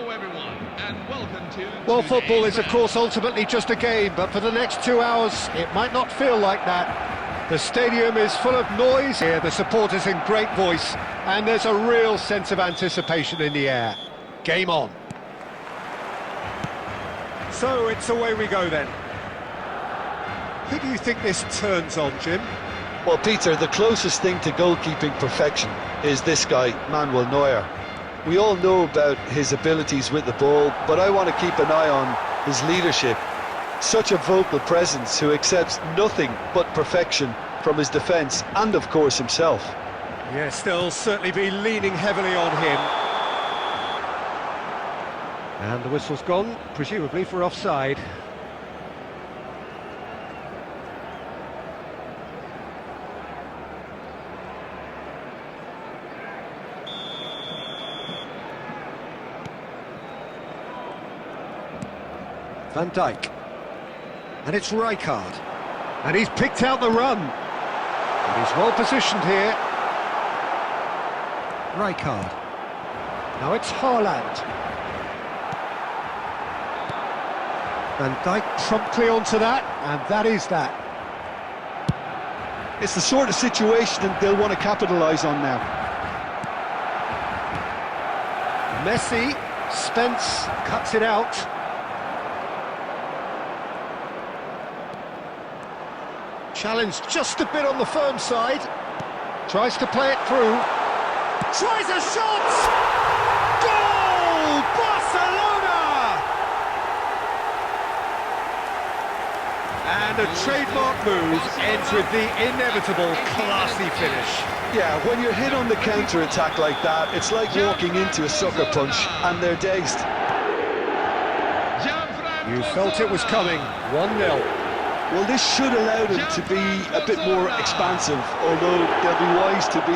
Hello everyone, and welcome to... Well, football is, of course, ultimately just a game, but for the next 2 hours, it might not feel like that. The stadium is full of noise here, the supporters in great voice, and there's a real sense of anticipation in the air. Game on. So, it's away we go then. Who do you think this turns on, Jim? Well, Peter, the closest thing to goalkeeping perfection is this guy, Manuel Neuer. We all know about his abilities with the ball, but I want to keep an eye on his leadership. Such a vocal presence who accepts nothing but perfection from his defence and, of course, himself. Yes, they'll certainly be leaning heavily on him. And the whistle's gone, presumably for offside. Van Dijk, and it's Rijkaard, and he's picked out the run, and he's well positioned here. Rijkaard, now it's Haaland. Van Dijk promptly onto that, and that is that. It's the sort of situation that they'll want to capitalise on now. Messi, Spence cuts it out. Challenged just a bit on the firm side. Tries to play it through. Tries a shot! Goal! Barcelona! And a trademark move ends with the inevitable classy finish. Yeah, when you're hit on the counter-attack like that, it's like walking into a sucker punch and they're dazed. You felt it was coming. 1-0. Well, this should allow them to be a bit more expansive, although they'll be wise to be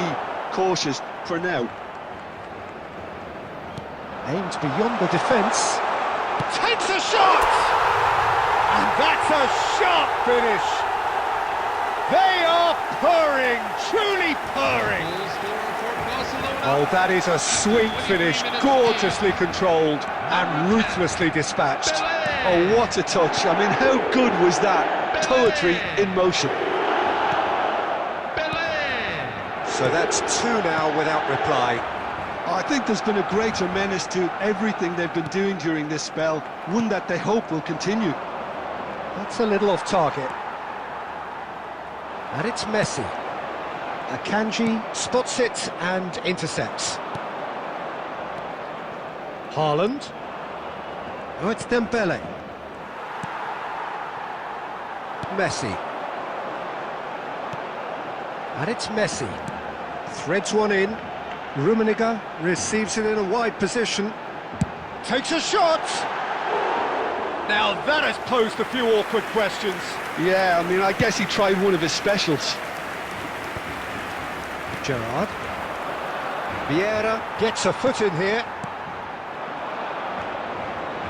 cautious for now. Aimed beyond the defence. Takes a shot! And that's a sharp finish. They are purring, truly purring. Oh, that is a sweet finish, gorgeously controlled and ruthlessly dispatched. Oh, what a touch. I mean, how good was that? Poetry in motion. So that's 2 now without reply. I think there's been a greater menace to everything they've been doing during this spell, one that they hope will continue. That's a little off target. And it's Messi. Akanji spots it and intercepts. Haaland. Oh, it's Dembele. Messi. And it's Messi. Threads one in. Rummenigge receives it in a wide position. Takes a shot! Now that has posed a few awkward questions. Yeah, I mean, I guess he tried one of his specials. Gerrard. Vieira gets a foot in here.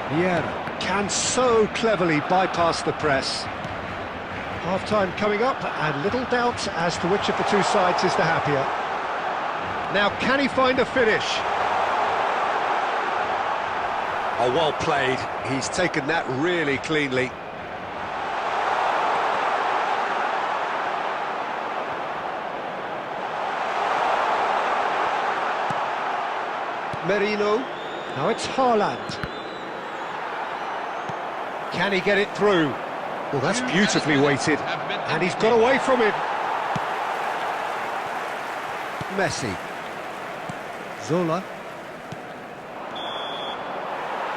Vieira can so cleverly bypass the press. Half-time coming up, and little doubt as to which of the two sides is the happier. Now, can he find a finish? Oh, well played. He's taken that really cleanly. Merino. Now it's Haaland. Can he get it through? Well, that's beautifully weighted. And he's got away from him. Messi. Zola.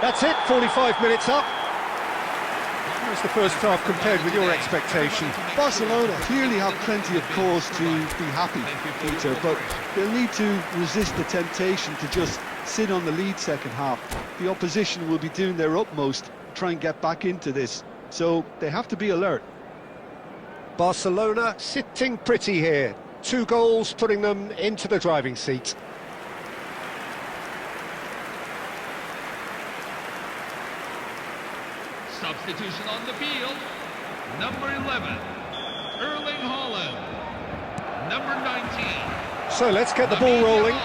That's it, 45 minutes up. How's the first half compared with your expectation? Barcelona clearly have plenty of cause to be happy, Peter, but they'll need to resist the temptation to just sit on the lead second half. The opposition will be doing their utmost to try and get back into this, so they have to be alert. Barcelona sitting pretty here. 2 goals putting them into the driving seat. Substitution on the field. Number 11, Erling Haaland. Number 19. So let's get the ball rolling.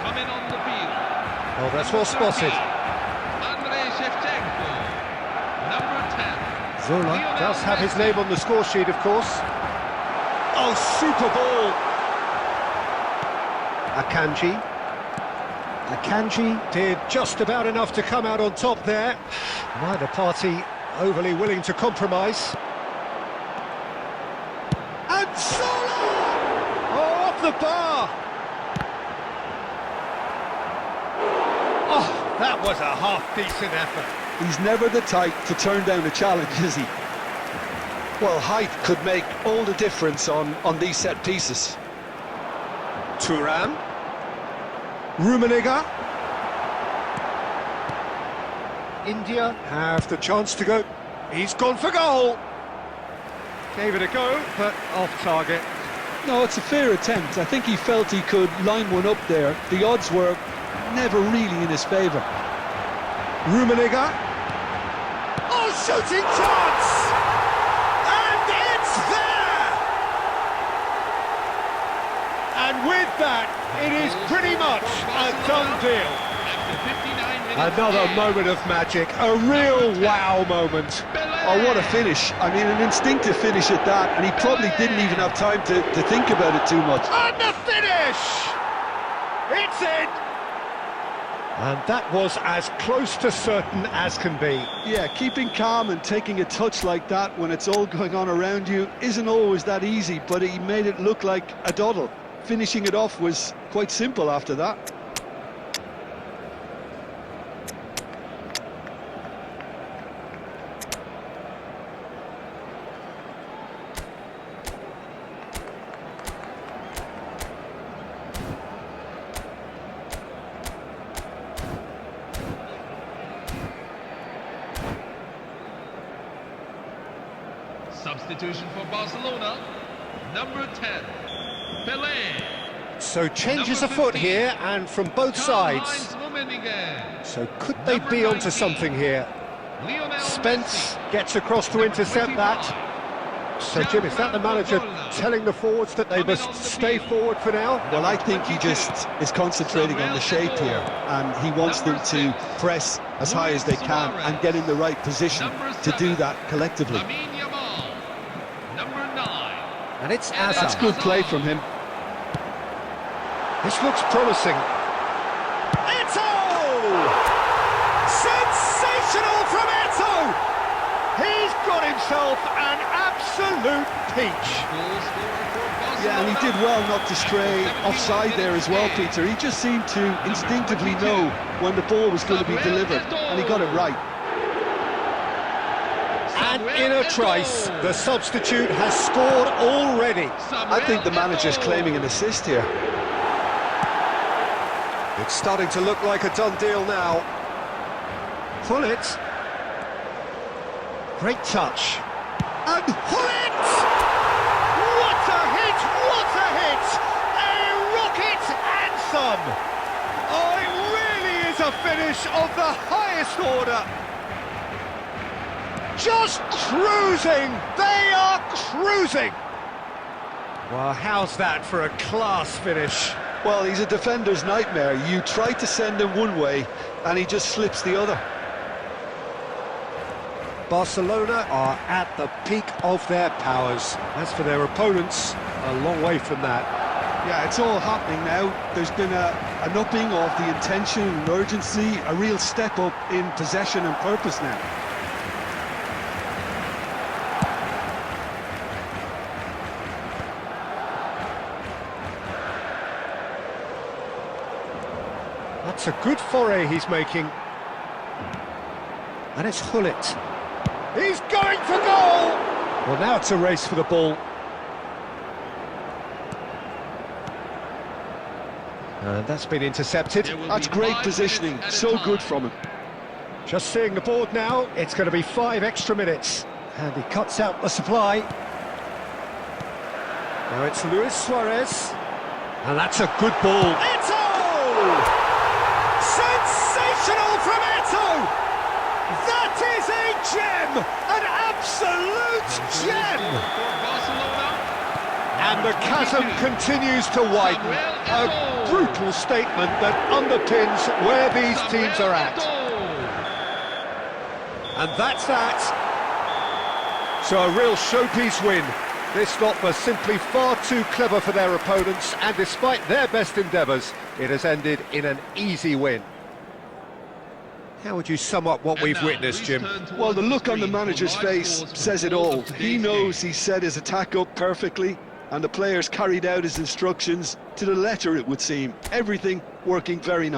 Coming on the field. Oh, that's well spotted. Andrei Shevchenko. Number 10. Zola does have his name on the score sheet, of course. Oh, super ball! Akanji. Akanji did just about enough to come out on top there. Neither party overly willing to compromise. And Zola! Oh, off the bar! Oh, that was a half-decent effort. He's never the type to turn down a challenge, is he? Well, height could make all the difference on these set pieces. Thuram. Rummenigge. India have the chance to go. He's gone for goal. Gave it a go, but off target. No, it's a fair attempt. I think he felt he could line one up there. The odds were never really in his favour. Rummenigge. Oh, shooting chance! And it's there! And with that, it is pretty much a done deal. After 59 minutes. Another moment of magic, a real wow moment. Oh, what a finish. I mean, an instinctive finish at that, and he probably didn't even have time to think about it too much. And the finish! It's in! And that was as close to certain as can be. Yeah, keeping calm and taking a touch like that when it's all going on around you isn't always that easy, but he made it look like a doddle. Finishing it off was quite simple after that. Substitution for Barcelona. Number 10. Pelé. So changes Number afoot 15, here, and from both sides. Karl-Heinz Rummenigge. So could they Number be onto 19, something here? Lionel Spence Messi. gets across to Number intercept 25, that. So Jim, is that the manager telling the forwards that they Coming must on the stay field. forward for now? Well, I think he just is concentrating on the shape here, and he wants them to press as high as they can and get in the right position to do that collectively. Lamine Yamal. Number 9. And it's That's Hazard. good play from him. This looks promising. Eto'o! Sensational from Eto'o! He's got himself an absolute peach. Goal scorer for Barcelona. Yeah, and he did well not to stray offside there as well, Peter. He just seemed to instinctively know when the ball was going to be delivered, and he got it right. And in a trice, the substitute has scored already. I think the manager's claiming an assist here. It's starting to look like a done deal now. Hullet. Great touch. And Hullet! What a hit! What a hit! A rocket and some! Oh, it really is a finish of the highest order. Just cruising! They are cruising! Well, how's that for a class finish? Well, he's a defender's nightmare. You try to send him one way, and he just slips the other. Barcelona are at the peak of their powers. As for their opponents, a long way from that. Yeah, it's all happening now. There's been an upping of the intention and urgency, a real step up in possession and purpose now. That's a good foray he's making. And it's Hullet. He's going for goal! Well, now it's a race for the ball. And that's been intercepted. That's great positioning, so good from him. Just seeing the board now, it's going to be 5 extra minutes. And he cuts out the supply. Now it's Luis Suarez. And that's a good ball. Eto'o! Sensational from Eto'o! That is a gem! An absolute gem! For Barcelona. And And the chasm continues to widen. A brutal statement that underpins where these teams are at. And that's that. So a real showpiece win. This lot were simply far too clever for their opponents, and despite their best endeavours, it has ended in an easy win. How would you sum up what we've witnessed, Jim? Well, the look on the manager's face says it all. He knows he set his attack up perfectly, and the players carried out his instructions to the letter, it would seem. Everything working very nicely.